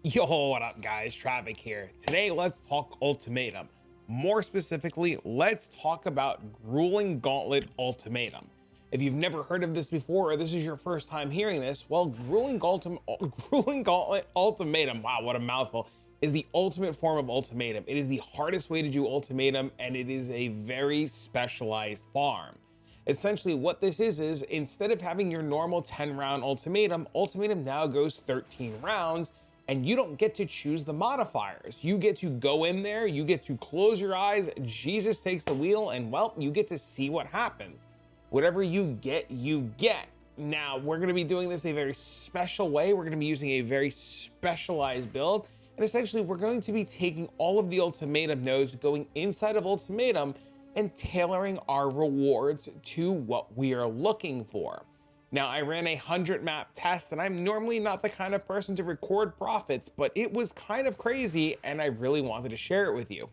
Yo, what up guys, Travic here. Today let's talk Ultimatum. More specifically, let's talk about Grueling Gauntlet Ultimatum. If you've never heard of this before, or this is your first time hearing this, well, Grueling Gauntlet Ultimatum, wow, what a mouthful, is the ultimate form of ultimatum. It is the hardest way to do ultimatum, and it is a very specialized farm. Essentially what this is instead of having your normal 10-round ultimatum now goes 13 rounds, and you don't get to choose the modifiers. You get to go in there, you get to close your eyes, Jesus takes the wheel, and well, you get to see what happens. Whatever you get, you get. Now, we're gonna be doing this a very special way. We're gonna be using a very specialized build, and essentially we're going to be taking all of the ultimatum nodes, going inside of ultimatum, and tailoring our rewards to what we are looking for. Now, I ran a 100 map test, and I'm normally not the kind of person to record profits, but it was kind of crazy, and I really wanted to share it with you.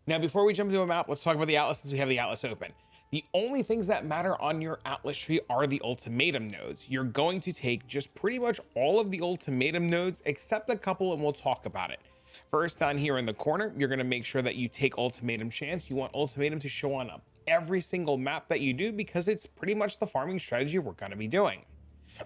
Now, before we jump into a map, let's talk about the Atlas since we have the Atlas open. The only things that matter on your Atlas tree are the ultimatum nodes. You're going to take just pretty much all of the ultimatum nodes, except a couple, and we'll talk about it. First, down here in the corner, you're going to make sure that you take ultimatum chance. You want ultimatum to show on every single map that you do, because it's pretty much the farming strategy we're going to be doing.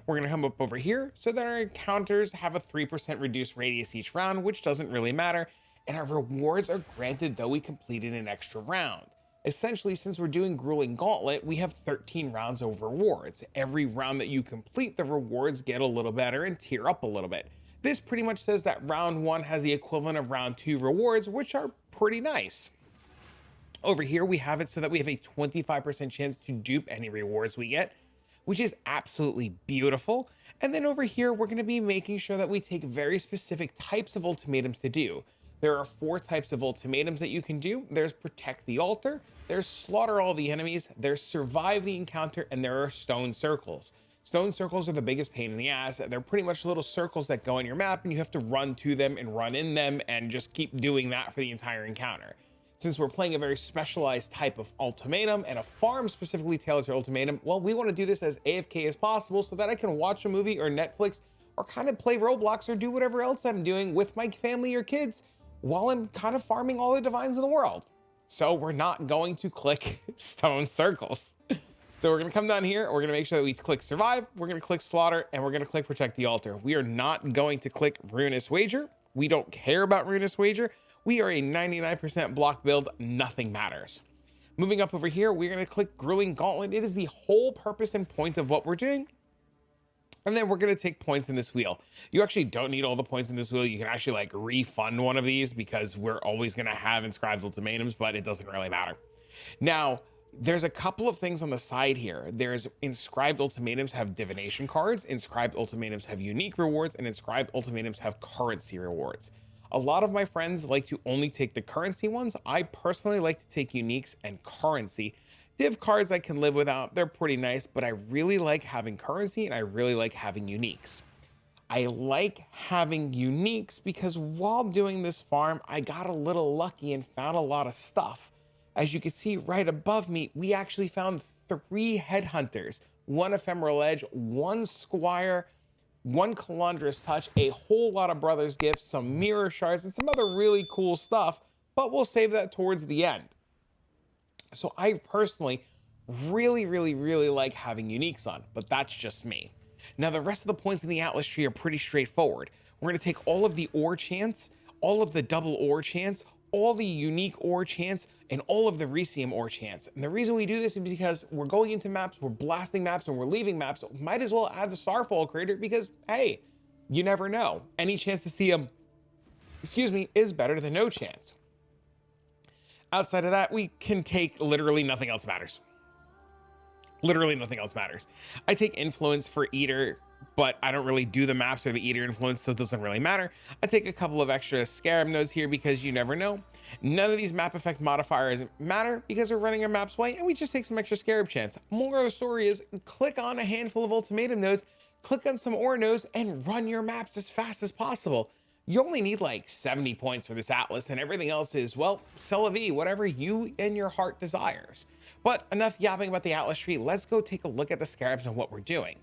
We're going to come up over here so that our encounters have a 3% reduced radius each round, which doesn't really matter, and our rewards are granted though we completed an extra round. Essentially, since we're doing Grueling Gauntlet, we have 13 rounds of rewards. Every round that you complete, the rewards get a little better and tier up a little bit. This pretty much says that round 1 has the equivalent of round 2 rewards, which are pretty nice. Over here, we have it so that we have a 25% chance to dupe any rewards we get, which is absolutely beautiful. And then over here, we're going to be making sure that we take very specific types of ultimatums to do. There are 4 types of ultimatums that you can do. There's Protect the Altar, there's Slaughter all the enemies, there's Survive the encounter, and there are Stone Circles. Stone circles are the biggest pain in the ass. They're pretty much little circles that go on your map, and you have to run to them and run in them and just keep doing that for the entire encounter. Since we're playing a very specialized type of ultimatum and a farm specifically tailored to ultimatum, well, we want to do this as AFK as possible so that I can watch a movie or Netflix or kind of play Roblox or do whatever else I'm doing with my family or kids while I'm kind of farming all the divines in the world. So we're not going to click stone circles. So we're going to come down here, we're going to make sure that we click Survive, we're going to click Slaughter, and we're going to click Protect the Altar. We are not going to click Ruinous Wager. We don't care about Ruinous Wager. We are a 99% block build, nothing matters. Moving up over here, we're going to click Grueling Gauntlet. It is the whole purpose and point of what we're doing. And then we're going to take points in this wheel. You actually don't need all the points in this wheel. You can actually like refund one of these because we're always going to have Inscribed Ultimatums, but it doesn't really matter. Now, there's a couple of things on the side here. There's Inscribed Ultimatums have divination cards, Inscribed Ultimatums have unique rewards, and Inscribed Ultimatums have currency rewards. A lot of my friends like to only take the currency ones. I personally like to take uniques and currency. Div cards I can live without, they're pretty nice, but I really like having currency and I really like having uniques. I like having uniques because while doing this farm, I got a little lucky and found a lot of stuff. As you can see right above me, we actually found 3 headhunters, 1 ephemeral edge, 1 squire, 1 Calandrous touch, a whole lot of brothers gifts, some mirror shards, and some other really cool stuff, but we'll save that towards the end. So I personally really like having uniques on, but that's just me. Now the rest of the points in the Atlas tree are pretty straightforward. We're going to take all of the ore chance, all of the double ore chance, all the unique ore chance, and all of the Resium ore chance. And the reason we do this is because we're going into maps, we're blasting maps, and we're leaving maps. So might as well add the Starfall Crater because, hey, you never know. Any chance to see them, is better than no chance. Outside of that, we can take literally nothing else matters. Literally nothing else matters. I take influence for Eater, but I don't really do the maps or the Eater influence, so it doesn't really matter. I take a couple of extra Scarab nodes here because you never know. None of these map effect modifiers matter because we're running our maps way, and we just take some extra Scarab chance. More of the story is click on a handful of ultimatum nodes, click on some ore nodes, and run your maps as fast as possible. You only need like 70 points for this Atlas, and everything else is, well, c'est la vie, whatever you and your heart desires. But enough yapping about the Atlas tree, let's go take a look at the Scarabs and what we're doing.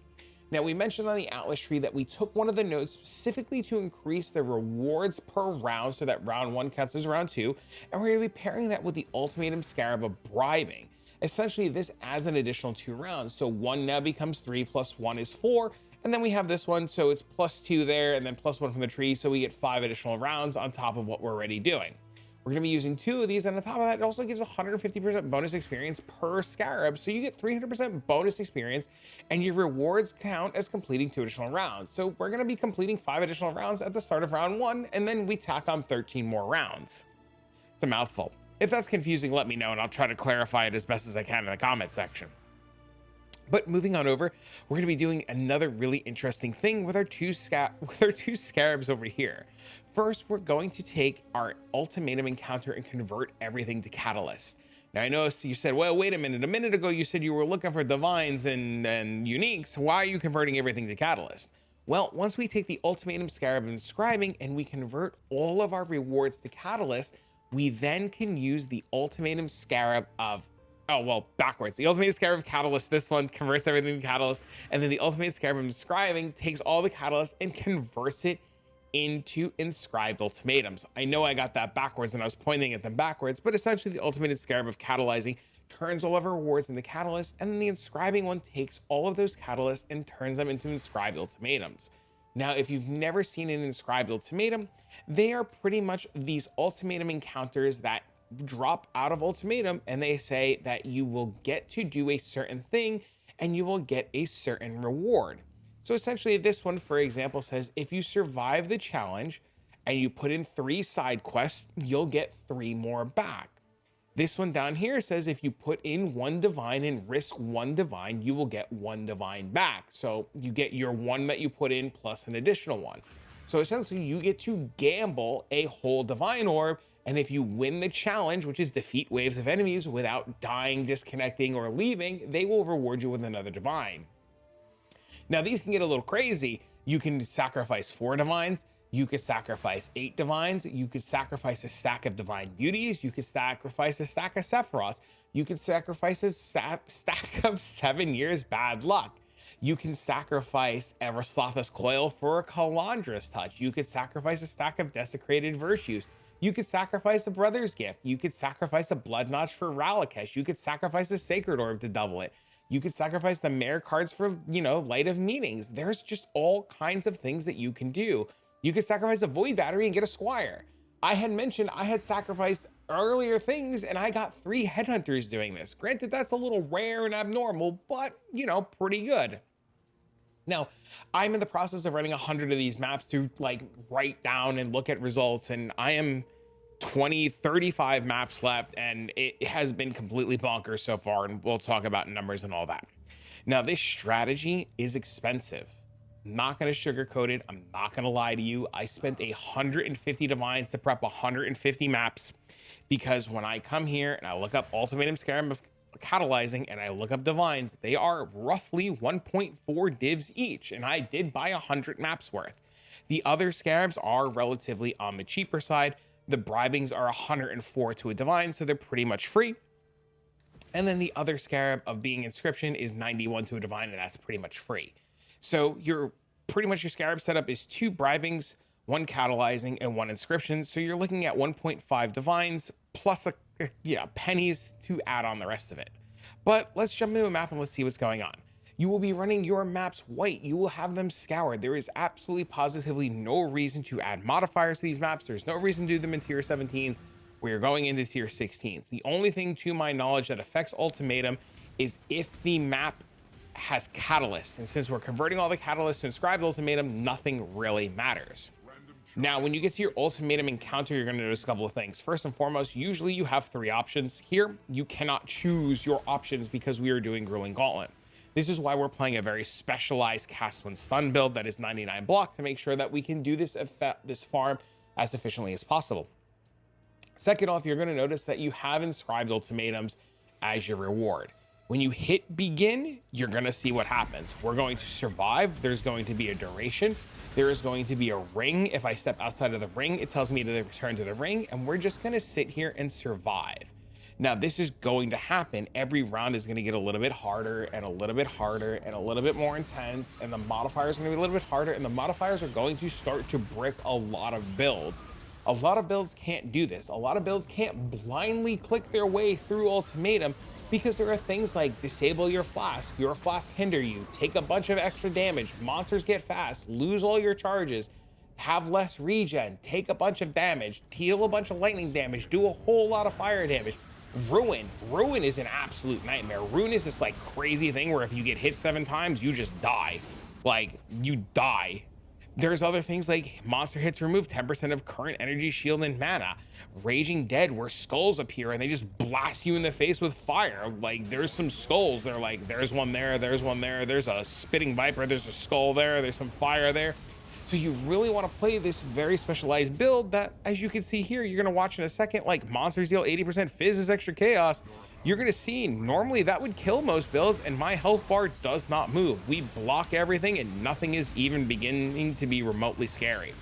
Now, we mentioned on the Atlas tree that we took one of the nodes specifically to increase the rewards per round so that round 1 counts as round 2, and we're going to be pairing that with the Ultimatum Scarab of Bribing. Essentially, this adds an additional 2 rounds, so 1 now becomes 3 plus 1 is 4, and then we have this one, so it's plus 2 there, and then plus 1 from the tree, so we get 5 additional rounds on top of what we're already doing. We're going to be using 2 of these, and on top of that, it also gives 150% bonus experience per scarab, so you get 300% bonus experience, and your rewards count as completing 2 additional rounds. So we're going to be completing 5 additional rounds at the start of round 1, and then we tack on 13 more rounds. It's a mouthful. If that's confusing, let me know, and I'll try to clarify it as best as I can in the comment section. But moving on over, we're going to be doing another really interesting thing with our two scarabs over here. First, we're going to take our ultimatum encounter and convert everything to catalyst. Now, I know you said, well, wait a minute ago you said you were looking for divines and uniques. Why are you converting everything to catalyst? Well, once we take the ultimatum scarab and inscribing and we convert all of our rewards to catalyst, we then can use the ultimatum scarab of backwards. The ultimate scarab of catalyst, this one converts everything to catalyst, and then the ultimate scarab of inscribing takes all the catalyst and converts it into inscribed ultimatums. I know I got that backwards and I was pointing at them backwards, but essentially the ultimate scarab of catalyzing turns all of our rewards into catalysts, and then the inscribing one takes all of those catalysts and turns them into inscribed ultimatums. Now, if you've never seen an inscribed ultimatum, they are pretty much these ultimatum encounters that drop out of ultimatum, and they say that you will get to do a certain thing and you will get a certain reward. So essentially this one, for example, says if you survive the challenge and you put in 3 side quests, you'll get 3 more back. This one down here says if you put in 1 divine and risk 1 divine, you will get 1 divine back. So you get your 1 that you put in plus an additional 1. So essentially you get to gamble a whole divine orb, and if you win the challenge, which is defeat waves of enemies without dying, disconnecting, or leaving, they will reward you with another divine. Now, these can get a little crazy. You can sacrifice 4 divines. You could sacrifice 8 divines. You could sacrifice a stack of divine beauties. You could sacrifice a stack of Sephiroths. You could sacrifice a stack of 7 years bad luck. You can sacrifice Evroslatha's Coil for a Calandra's Touch. You could sacrifice a stack of Desecrated Virtues. You could sacrifice a Brother's Gift. You could sacrifice a Blood Notch for Ralakesh. You could sacrifice a Sacred Orb to double it. You could sacrifice the Mare cards for, Light of Meanings. There's just all kinds of things that you can do. You could sacrifice a Void Battery and get a Squire. I had mentioned I had sacrificed earlier things and I got 3 Headhunters doing this. Granted, that's a little rare and abnormal, but, pretty good. Now, I'm in the process of running 100 of these maps to write down and look at results, and I am 35 maps left, and it has been completely bonkers so far, and we'll talk about numbers and all that. Now, this strategy is expensive. I'm not going to sugarcoat it. I'm not going to lie to you. I spent 150 divines to prep 150 maps, because when I come here and I look up Ultimatum Scarab of Catalyzing and I look up divines, they are roughly 1.4 divs each, and I did buy 100 maps worth. The other scarabs are relatively on the cheaper side. The bribings are 104 to a divine, so they're pretty much free. And then the other scarab of being inscription is 91 to a divine, and that's pretty much free. So your scarab setup is 2 bribings, 1 catalyzing, and 1 inscription. So you're looking at 1.5 divines plus pennies to add on the rest of it. But let's jump into a map and let's see what's going on. You will be running your maps white. You will have them scoured. There is absolutely positively no reason to add modifiers to these maps. There's no reason to do them in tier 17s where you're going into tier 16s. The only thing to my knowledge that affects ultimatum is if the map has catalysts. And since we're converting all the catalysts to inscribed ultimatum, nothing really matters. Now, when you get to your ultimatum encounter, you're going to notice a couple of things. First and foremost, usually you have 3 options. Here, you cannot choose your options because we are doing Grueling Gauntlet. This is why we're playing a very specialized cast when stun build that is 99 block to make sure that we can do this farm as efficiently as possible. Second off, you're going to notice that you have inscribed ultimatums as your reward. When you hit begin, you're going to see what happens. We're going to survive. There's going to be a duration. There is going to be a ring. If I step outside of the ring, it tells me to return to the ring, and we're just going to sit here and survive. Now, this is going to happen. Every round is going to get a little bit harder and a little bit harder and a little bit more intense. And the modifiers are going to be a little bit harder. And the modifiers are going to start to brick a lot of builds. A lot of builds can't do this. A lot of builds can't blindly click their way through Ultimatum because there are things like disable your flask hinder you, take a bunch of extra damage, monsters get fast, lose all your charges, have less regen, take a bunch of damage, deal a bunch of lightning damage, do a whole lot of fire damage. Ruin is an absolute nightmare. Ruin is this like crazy thing where if you get hit 7 times, you just die. Like, you die. There's other things like monster hits remove 10% of current energy, shield, and mana. Raging Dead, where skulls appear and they just blast you in the face with fire. Like, there's some skulls. They're like, there's one there, there's one there, there's a spitting viper, there's a skull there, there's some fire there. So you really want to play this very specialized build that, as you can see here, you're going to watch in a second, like monsters deal 80% fizz is extra chaos. You're going to see normally that would kill most builds, and my health bar does not move. We block everything and nothing is even beginning to be remotely scary.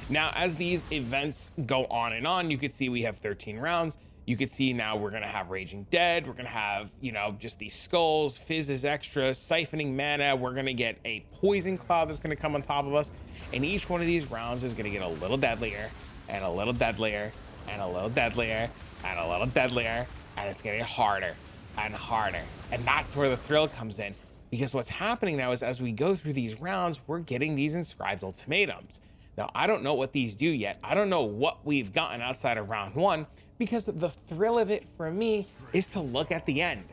Now, as these events go on and on, you can see we have 13 rounds. You can see now we're going to have Raging Dead. We're going to have, you know, just these skulls, fizz is extra, siphoning mana. We're going to get a poison cloud that's going to come on top of us. And each one of these rounds is going to get a little deadlier and a little deadlier and a little deadlier and a little deadlier. And it's going to get harder and harder. And that's where the thrill comes in. Because what's happening now is as we go through these rounds, we're getting these Inscribed Ultimatums. Now, I don't know what these do yet. I don't know what we've gotten outside of round 1, because the thrill of it for me is to look at the end.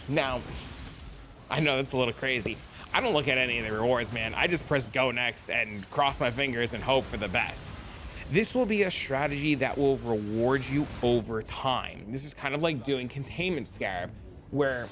Now, I know that's a little crazy. I don't look at any of the rewards, man. I just press go next and cross my fingers and hope for the best. This will be a strategy that will reward you over time. This is kind of like doing Containment Scarab, where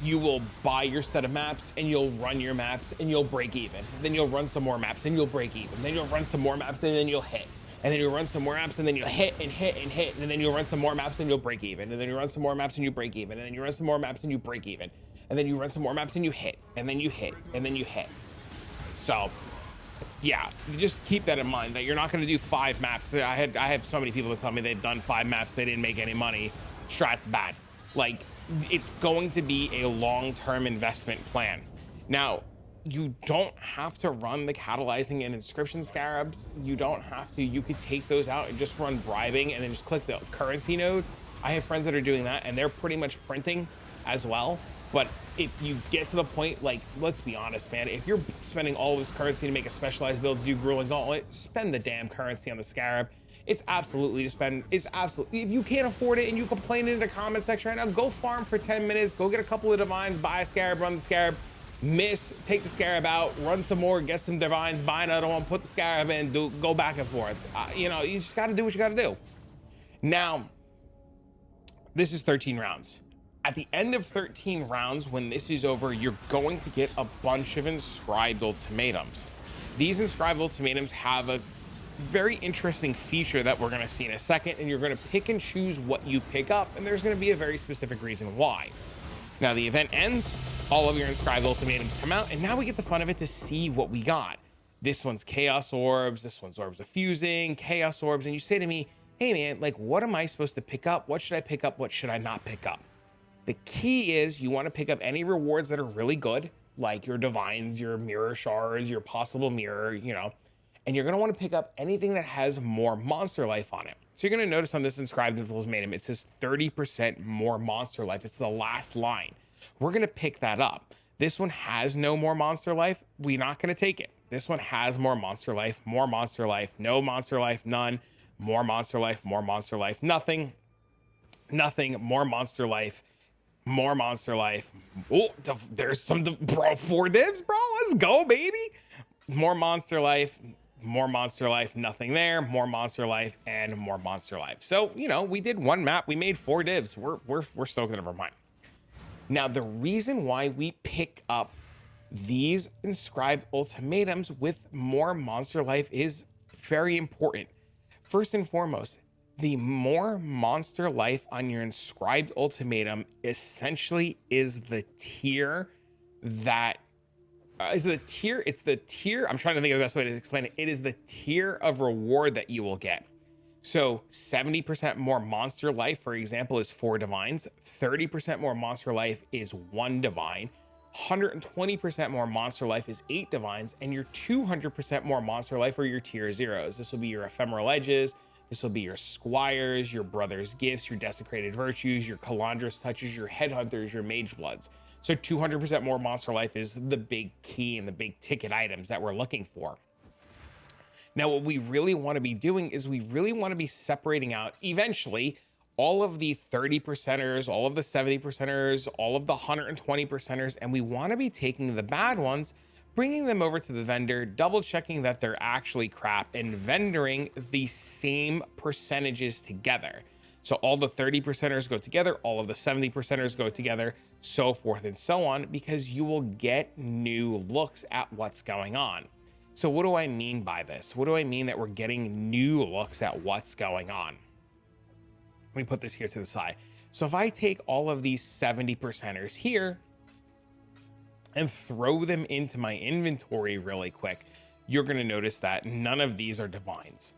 you will buy your set of maps and you'll run your maps and you'll break even. Then you'll run some more maps and you'll break even. Then you'll run some more maps and then you'll hit. And then you'll run some more maps and then you'll hit and hit and hit. And then you'll run some more maps and you'll break even. And then you run some more maps and you break even. And then you run some more maps and you break even. And then you run some more maps and you hit. And then you hit. And then you hit. So, yeah, you just keep that in mind that you're not going to do 5 maps. I have so many people that tell me they've done 5 maps, they didn't make any money. Strat's bad. Like, it's going to be a long-term investment plan. Now, you don't have to run the catalyzing and inscription scarabs. You don't have to. You could take those out and just run bribing and then just click the currency node. I have friends that are doing that and they're pretty much printing as well. But if you get to the point, like, let's be honest, man, if you're spending all this currency to make a specialized build to do Grueling Gauntlet, spend the damn currency on the Scarab. It's absolutely to spend. It's absolutely, if you can't afford it and you complain in the comment section right now, go farm for 10 minutes, go get a couple of divines, buy a Scarab, run the Scarab, miss, take the Scarab out, run some more, get some divines, buy another one, put the Scarab in, go back and forth. You know, you just got to do what you got to do. Now, this is 13 rounds. At the end of 13 rounds, when this is over, you're going to get a bunch of Inscribed Ultimatums. These Inscribed Ultimatums have a very interesting feature that we're going to see in a second, and you're going to pick and choose what you pick up, and there's going to be a very specific reason why. Now, the event ends, all of your Inscribed Ultimatums come out, and now we get the fun of it to see what we got. This one's Chaos Orbs, this one's Orbs of Fusing, Chaos Orbs, and you say to me, hey man, like, what am I supposed to pick up? What should I pick up? What should I not pick up? The key is you want to pick up any rewards that are really good, like your divines, your mirror shards, your possible mirror, you know, and you're going to want to pick up anything that has more monster life on it. So you're going to notice on this Inscribed Ultimatum, it says 30% more monster life. It's the last line. We're going to pick that up. This one has no more monster life. We're not going to take it. This one has more monster life, no monster life, none, more monster life, nothing, more monster life, more monster life. Oh, there's some, bro, 4 divs, bro. Let's go, baby. More monster life, nothing there, more monster life, and more monster life. So, you know, we did 1 map, we made 4 divs. We're stoked out of our mind. Now, the reason why we pick up these Inscribed Ultimatums with more monster life is very important. First and foremost, the more monster life on your Inscribed Ultimatum essentially is the tier that it's the tier, I'm trying to think of the best way to explain it. It is the tier of reward that you will get. So 70% more monster life, for example, is 4 divines. 30% more monster life is 1 divine. 120% more monster life is 8 divines, and your 200% more monster life are your tier zeros. This will be your ephemeral edges. This will be your squires, your brother's gifts, your desecrated virtues, your calandrous touches, your headhunters, your mage bloods. So 200% more monster life is the big key and the big ticket items that we're looking for. Now, what we really want to be doing is we really want to be separating out eventually all of the 30 percenters, all of the 70 percenters, all of the 120 percenters, and we want to be taking the bad ones, bringing them over to the vendor, double checking that they're actually crap, and vendoring the same percentages together. So all the 30 percenters go together, all of the 70 percenters go together, so forth and so on, because you will get new looks at what's going on. So what do I mean by this? What do I mean that we're getting new looks at what's going on? Let me put this here to the side. So if I take all of these 70 percenters here and throw them into my inventory really quick, you're going to notice that none of these are divines.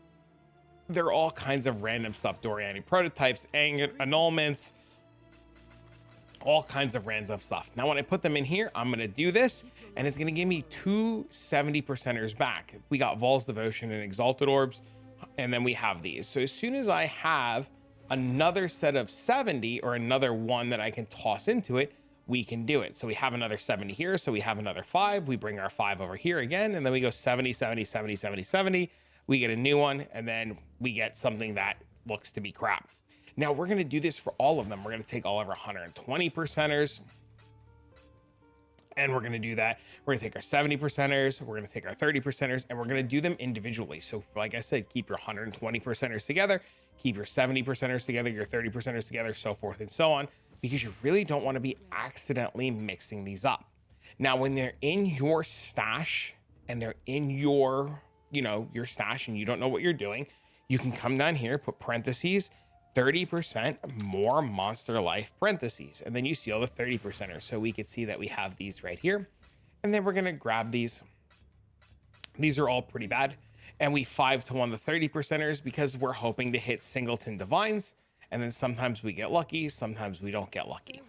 They're all kinds of random stuff. Doriani prototypes, annulments, all kinds of random stuff. Now, when I put them in here, I'm going to do this, and it's going to give me 2 70 percenters back. We got Vol's Devotion and Exalted Orbs, and then we have these. So as soon as I have another set of 70 or another one that I can toss into it, we can do it. So we have another 70 here. So we have another 5. We bring our 5 over here again, and then we go 70, 70, 70, 70, 70. We get a new one, and then we get something that looks to be crap. Now we're going to do this for all of them. We're going to take all of our 120 percenters, and we're going to do that. We're going to take our 70 percenters, we're going to take our 30 percenters, and we're going to do them individually. So like I said, keep your 120 percenters together, keep your 70 percenters together, your 30 percenters together, so forth and so on, because you really don't want to be accidentally mixing these up. Now, when they're in your stash and they're in your, your stash, and you don't know what you're doing, you can come down here, put parentheses, 30% more monster life parentheses, and then you see all the 30 percenters. So we could see that we have these right here, and then we're going to grab these. These are all pretty bad, and we 5-to-1 the 30 percenters because we're hoping to hit singleton divines, and then sometimes we get lucky, sometimes we don't get lucky.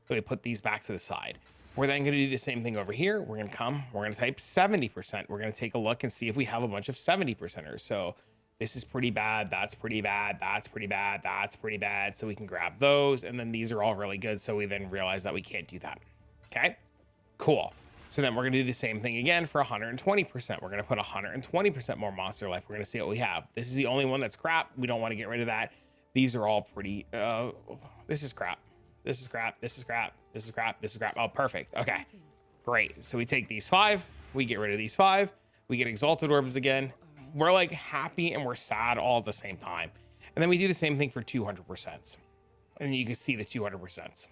So we put these back to the side. We're then going to do the same thing over here. We're going to type 70%. We're going to take a look and see if we have a bunch of 70 percenters. So this is pretty bad, that's pretty bad, that's pretty bad, that's pretty bad. So we can grab those, and then these are all really good. So we then realize that we can't do that. Okay, cool. So then we're gonna do the same thing again for 120%. We're gonna put 120% more monster life. We're gonna see what we have. This is the only one that's crap. We don't wanna get rid of that. These are all pretty, this is crap. This is crap, this is crap, this is crap, this is crap. Oh, perfect, okay, great. So we take these 5, we get rid of these 5, we get Exalted Orbs again. We're like happy and we're sad all at the same time. And then we do the same thing for 200%. And you can see the 200%.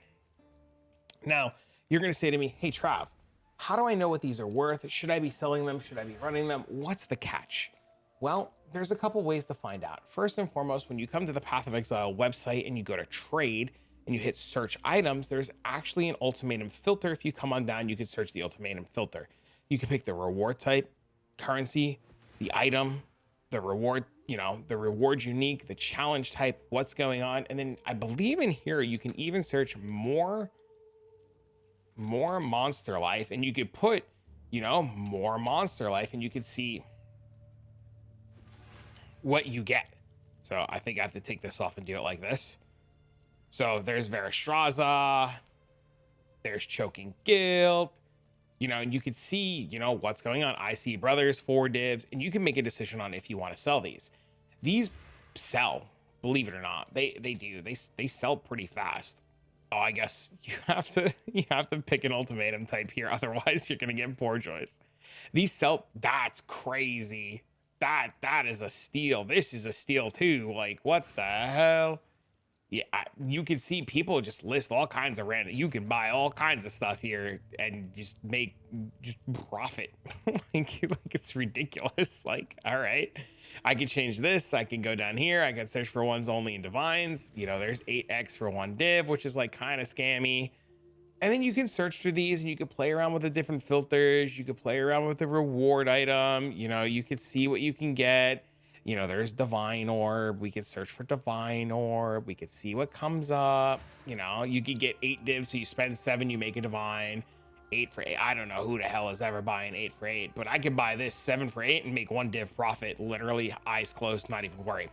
Now, you're going to say to me, hey, Trav, how do I know what these are worth? Should I be selling them? Should I be running them? What's the catch? Well, there's a couple ways to find out. First and foremost, when you come to the Path of Exile website and you go to trade and you hit search items, there's actually an ultimatum filter. If you come on down, you can search the ultimatum filter. You can pick the reward type, currency, the item, the reward, the reward unique, the challenge type, what's going on. And then I believe in here, you can even search more monster life, and you could put, more monster life, and you could see what you get. So I think I have to take this off and do it like this. So there's Veristraza, there's Choking Guilt, and you could see, what's going on. I see brothers, 4 divs, and you can make a decision on if you want to sell these. These sell, believe it or not. They do. They sell pretty fast. Oh, I guess you have to pick an ultimatum type here, otherwise you're gonna get poor choice. These sell. That's crazy. That is a steal. This is a steal too. Like, what the hell? Yeah, you can see people just list all kinds of random. You can buy all kinds of stuff here and just profit. like it's ridiculous. Like, all right, I can change this. I can go down here. I can search for ones only in divines. There's 8x for 1 div, which is like kind of scammy. And then you can search through these and you could play around with the different filters. You could play around with the reward item. You could see what you can get. You know, there's divine orb. We could search for divine orb. We could see what comes up. You know, you could get 8 divs, so you spend 7, you make a divine. 8 for 8. I don't know who the hell is ever buying 8 for 8, but I could buy this 7 for 8 and make 1 div profit, literally eyes closed, not even worry.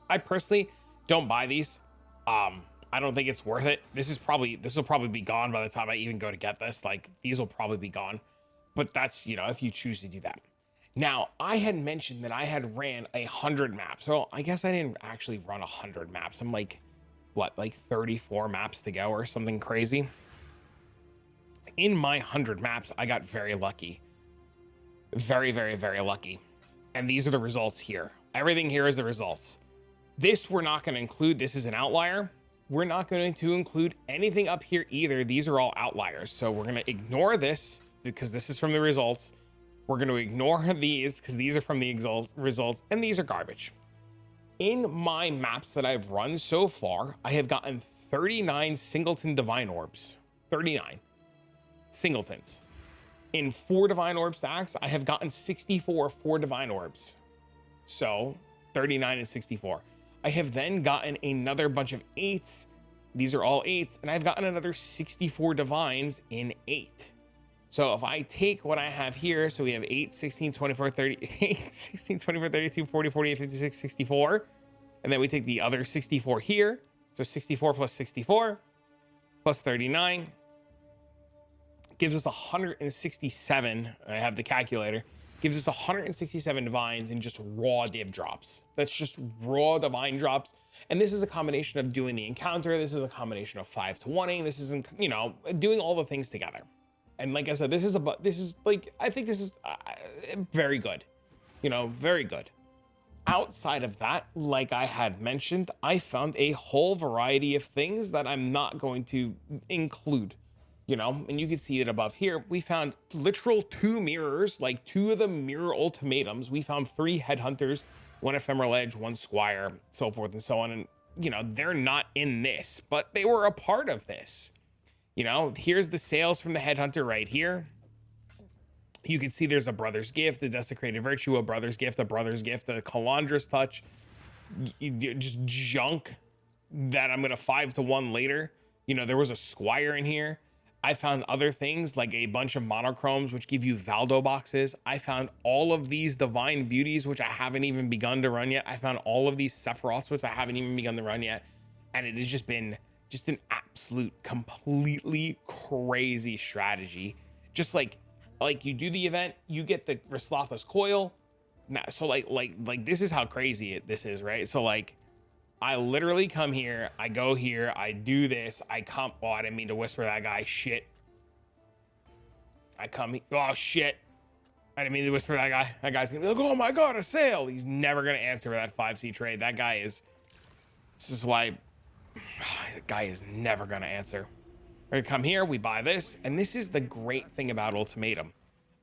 I personally don't buy these. I don't think it's worth it. This will probably be gone by the time I even go to get this. Like, these will probably be gone, but that's, you know, if you choose to do that. Now, I had mentioned that I had ran 100 maps. So I guess I didn't actually run 100 maps. I'm like, what, like 34 maps to go or something crazy. In my 100 maps, I got very lucky. Very, very, very lucky. And these are the results here. Everything here is the results. This we're not going to include. This is an outlier. We're not going to include anything up here either. These are all outliers. So we're going to ignore this because this is from the results. We're going to ignore these because these are from the results, and these are garbage. In my maps that I've run so far, I have gotten 39 singleton divine orbs. 39 singletons. In 4 divine orb stacks, I have gotten 64 4 divine orbs. So 39 and 64. I have then gotten another bunch of 8s. These are all 8s, and I've gotten another 64 divines in 8. So if I take what I have here, so we have 8, 16, 24, 38, 16, 24, 32, 40, 48, 56, 64. And then we take the other 64 here. So 64 plus 64 plus 39 gives us 167. I have the calculator. Gives us 167 divines in just raw div drops. That's just raw divine drops. And this is a combination of doing the encounter. This is a combination of 5 to 1ing. This is, you know, doing all the things together. And like I said, this is like, I think this is very good, you know, very good. Outside of that, like I had mentioned, I found a whole variety of things that I'm not going to include, you know, and you can see it above here. We found literal 2 mirrors, like 2 of the mirror ultimatums. We found 3 headhunters, 1 ephemeral edge, 1 squire, so forth and so on. And, you know, they're not in this, but they were a part of this. You know, here's the sales from the headhunter right here. You can see there's a brother's gift, a desecrated virtue, a brother's gift, a calandrous touch, just junk that I'm going to 5 to 1 later. You know, there was a squire in here. I found other things like a bunch of monochromes, which give you Valdo boxes. I found all of these divine beauties, which I haven't even begun to run yet. I found all of these Sephiroths, which I haven't even begun to run yet. And it has just been an absolute completely crazy strategy. Just like you do the event, you get the Ristlatha's coil. Now, so like this is how crazy this is, right? So like, I literally come here, I go here, I do this, I come. Oh, I didn't mean to whisper that guy. Shit. I come. Oh shit. I didn't mean to whisper that guy. That guy's gonna be like, oh my god, a sale. He's never gonna answer for that 5C trade. That guy is. This is why. The guy is never going to answer. We're going to come here, we buy this, and this is the great thing about Ultimatum.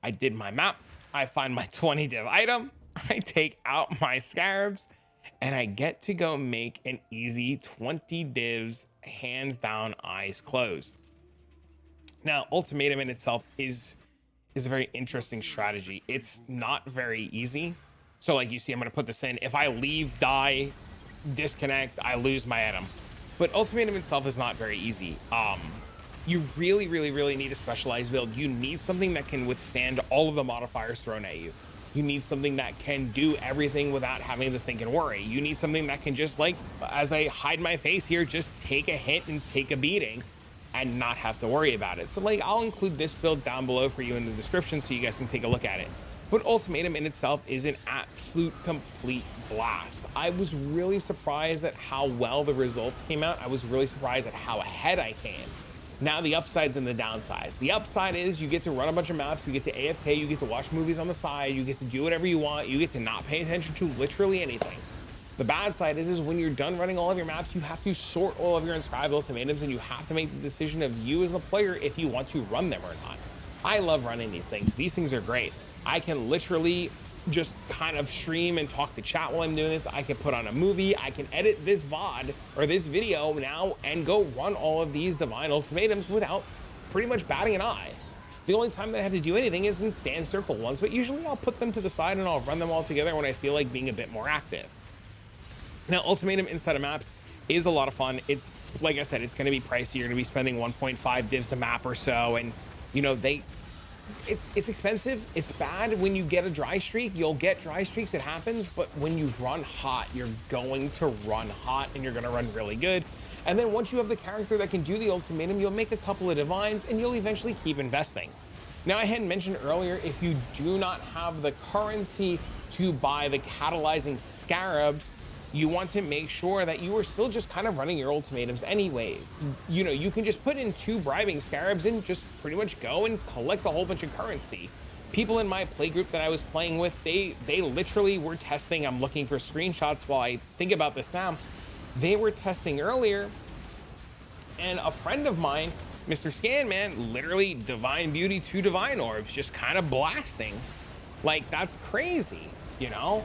I did my map, I find my 20 div item, I take out my scarabs, and I get to go make an easy 20 divs, hands down, eyes closed. Now, Ultimatum in itself is a very interesting strategy. It's not very easy. So like you see, I'm going to put this in. If I leave, die, disconnect, I lose my item. But Ultimatum itself is not very easy. You really, really, really need a specialized build. You need something that can withstand all of the modifiers thrown at you. You need something that can do everything without having to think and worry. You need something that can just, like, as I hide my face here, just take a hit and take a beating and not have to worry about it. So like, I'll include this build down below for you in the description so you guys can take a look at it. But Ultimatum in itself is an absolute complete blast. I was really surprised at how well the results came out. I was really surprised at how ahead I came. Now the upsides and the downsides. The upside is you get to run a bunch of maps, you get to AFK, you get to watch movies on the side, you get to do whatever you want, you get to not pay attention to literally anything. The bad side is when you're done running all of your maps, you have to sort all of your Inscribed Ultimatums and you have to make the decision of you as the player if you want to run them or not. I love running these things. These things are great. I can literally just kind of stream and talk to chat while I'm doing this. I can put on a movie. I can edit this VOD or this video now and go run all of these divine ultimatums without pretty much batting an eye. The only time that I have to do anything is in stand circle ones, but usually I'll put them to the side and I'll run them all together when I feel like being a bit more active. Now, Ultimatum inside of maps is a lot of fun. It's, like I said, it's going to be pricey. You're going to be spending 1.5 divs a map or so, and you know, it's expensive. It's bad when you get a dry streak. You'll get dry streaks, it happens, but when you run hot, you're going to run hot and you're going to run really good. And then once you have the character that can do the ultimatum, you'll make a couple of divines and you'll eventually keep investing. Now, I had mentioned earlier, if you do not have the currency to buy the catalyzing scarabs, you want to make sure that you are still just kind of running your ultimatums anyways. You know, you can just put in 2 bribing scarabs and just pretty much go and collect a whole bunch of currency. People in my play group that I was playing with, they literally were testing. I'm looking for screenshots while I think about this now. They were testing earlier, and a friend of mine, Mr. Scanman, literally divine beauty 2 divine orbs, just kind of blasting. Like, that's crazy, you know?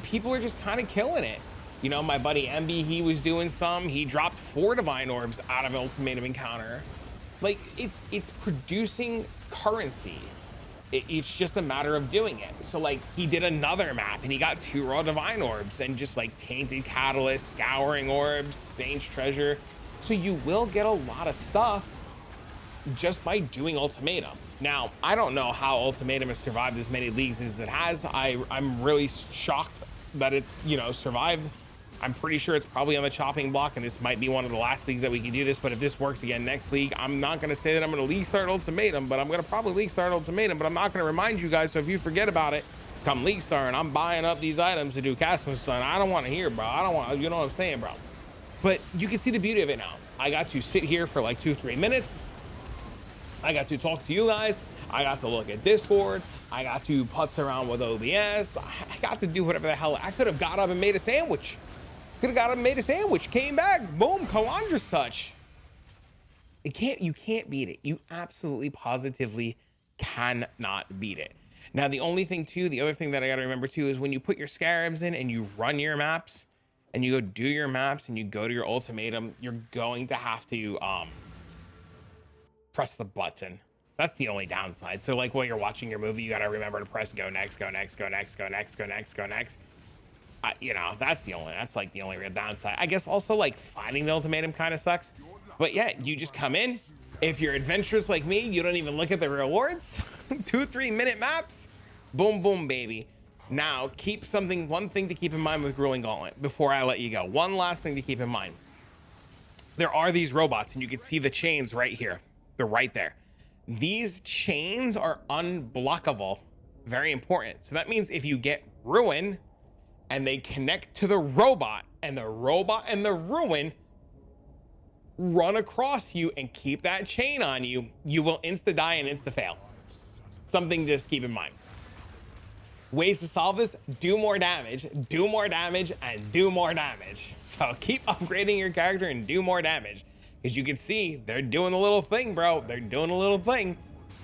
People are just kind of killing it. You know, my buddy MB, he was doing some. He dropped 4 divine orbs out of ultimatum encounter. Like, it's producing currency. It's just a matter of doing it. So like, he did another map and he got 2 raw divine orbs and just like tainted catalyst, scouring orbs, saint's treasure. So you will get a lot of stuff just by doing ultimatum. Now, I don't know how ultimatum has survived as many leagues as it has. I'm really shocked that it's, you know, survived. I'm pretty sure it's probably on the chopping block, and this might be one of the last leagues that we can do this. But if this works again next league, I'm not going to say that I'm going to league start ultimatum, but I'm going to probably league start ultimatum, but I'm not going to remind you guys. So if you forget about it, come league start and I'm buying up these items to do Castle's Son. I don't want to hear, bro. I don't want, you know what I'm saying, bro. But you can see the beauty of it now. I got to sit here for like 2-3 minutes. I got to talk to you guys. I got to look at Discord. I got to putz around with OBS. I got to do whatever the hell. I could have got up and made a sandwich. Could have got up and made a sandwich. Came back. Boom. Calandra's touch. You can't beat it. You absolutely positively cannot beat it. Now, the only thing too, the other thing that I got to remember too, is when you put your scarabs in and you run your maps and you go do your maps and you go to your ultimatum, you're going to have to press the button. That's the only downside. So like while you're watching your movie, you got to remember to press go next, go next, go next, go next, go next, go next. You know, that's like the only real downside. I guess also like finding the ultimatum kind of sucks. But yeah, you just come in. If you're adventurous like me, you don't even look at the rewards. 2-3 minute maps. Boom, boom, baby. Now, one thing to keep in mind with Grueling Gauntlet before I let you go. One last thing to keep in mind. There are these robots, and you can see the chains right here. They're right there. These chains are unblockable. Very important. So that means if you get ruin and they connect to the robot and the ruin run across you and keep that chain on you, you will insta die and insta fail. Something to just keep in mind. Ways to solve this: do more damage, and do more damage. So keep upgrading your character and do more damage. As you can see, they're doing a little thing, bro. They're doing a little thing,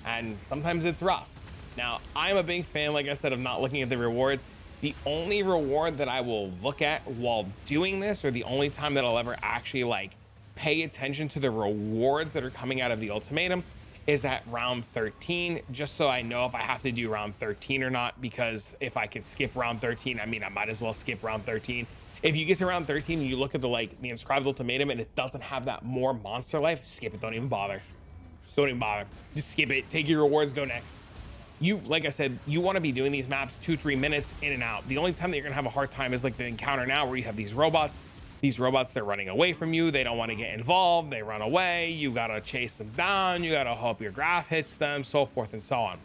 and sometimes it's rough. Now, I'm a big fan, like I said, of not looking at the rewards. The only reward that I will look at while doing this, or the only time that I'll ever actually like pay attention to the rewards that are coming out of the ultimatum, is at round 13, just so I know if I have to do round 13 or not, because if I could skip round 13, I mean, I might as well skip round 13. If you get to round 13 and you look at the Inscribed Ultimatum and it doesn't have that more monster life, skip it. Don't even bother. Don't even bother. Just skip it. Take your rewards. Go next. Like I said, you want to be doing these maps 2-3 minutes in and out. The only time that you're gonna have a hard time is like the encounter now, where you have these robots. These robots, they're running away from you. They don't want to get involved. They run away. You gotta chase them down. You gotta hope your graph hits them, so forth and so on.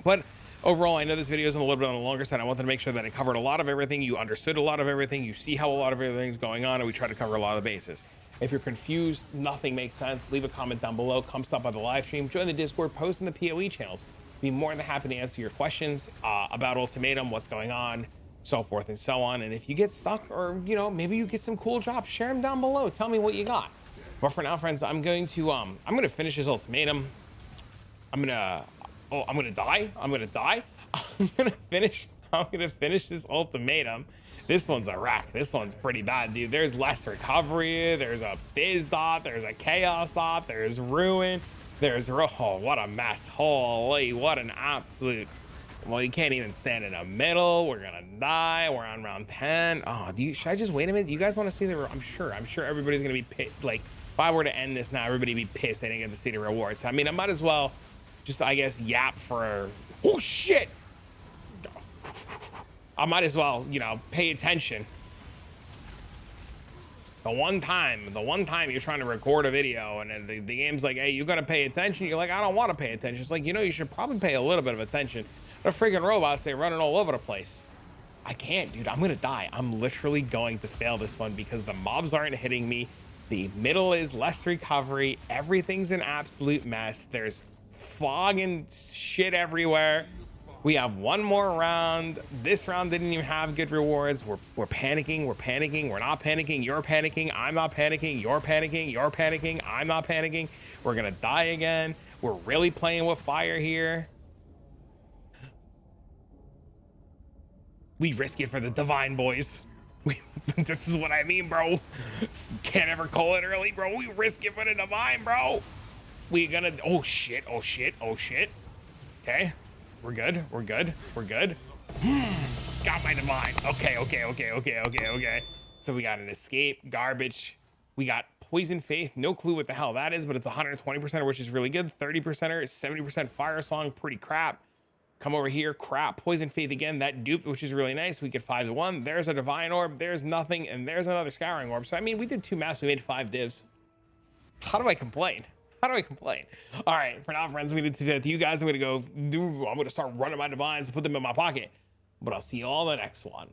But overall, I know this video is a little bit on the longer side. I wanted to make sure that I covered a lot of everything. You understood a lot of everything. You see how a lot of everything's going on, and we try to cover a lot of the bases. If you're confused, nothing makes sense, leave a comment down below. Come stop by the live stream, join the Discord, post in the POE channels. Be more than happy to answer your questions about Ultimatum, what's going on, so forth and so on. And if you get stuck, or you know, maybe you get some cool drops, share them down below. Tell me what you got. But for now, friends, I'm going to finish this ultimatum. I'm gonna die. I'm gonna finish this ultimatum. This one's a wreck. This one's pretty bad, dude. There's less recovery. There's a fizz dot. There's a chaos dot. There's ruin. Oh, what a mess. Holy, what an absolute. Well, you can't even stand in the middle. We're gonna die. We're on round 10. Oh, should I just wait a minute? Do you guys want to see I'm sure everybody's gonna be pissed. Like, if I were to end this now, everybody would be pissed they didn't get to see the rewards. So, I mean, I might as well just, I guess, yap for. Oh shit! I might as well, you know, pay attention. The one time you're trying to record a video and the game's like, hey, you gotta pay attention. You're like, I don't want to pay attention. It's like, you know, you should probably pay a little bit of attention. The friggin' robots, they're running all over the place. I can't, dude. I'm gonna die. I'm literally going to fail this one because the mobs aren't hitting me. The middle is less recovery. Everything's an absolute mess. There's fog and shit everywhere. We have one more round. This round didn't even have good rewards. We're panicking. We're panicking. We're not panicking. You're panicking. I'm not panicking. You're panicking. You're panicking. I'm not panicking. We're gonna die again. We're really playing with fire here. We risk it for the divine, boys. This is what I mean, bro. Can't ever call it early, bro. We risk it for the divine, bro. We gonna. Oh shit. Oh shit. Oh shit. Okay. We're good. We're good. We're good. Got my divine. Okay. So we got an escape, garbage. We got poison faith. No clue what the hell that is, but it's 120%, which is really good. 30%er is 70% fire song. Pretty crap. Come over here. Crap. Poison faith again. That duped, which is really nice. We get 5-1. There's a divine orb. There's nothing, and there's another scouring orb. So I mean, we did 2 maps. We made 5 divs. How do I complain? How do I complain? All right, for now, friends, I'm going to do that to you guys. I'm going to start running my divines and put them in my pocket. But I'll see you all in the next one.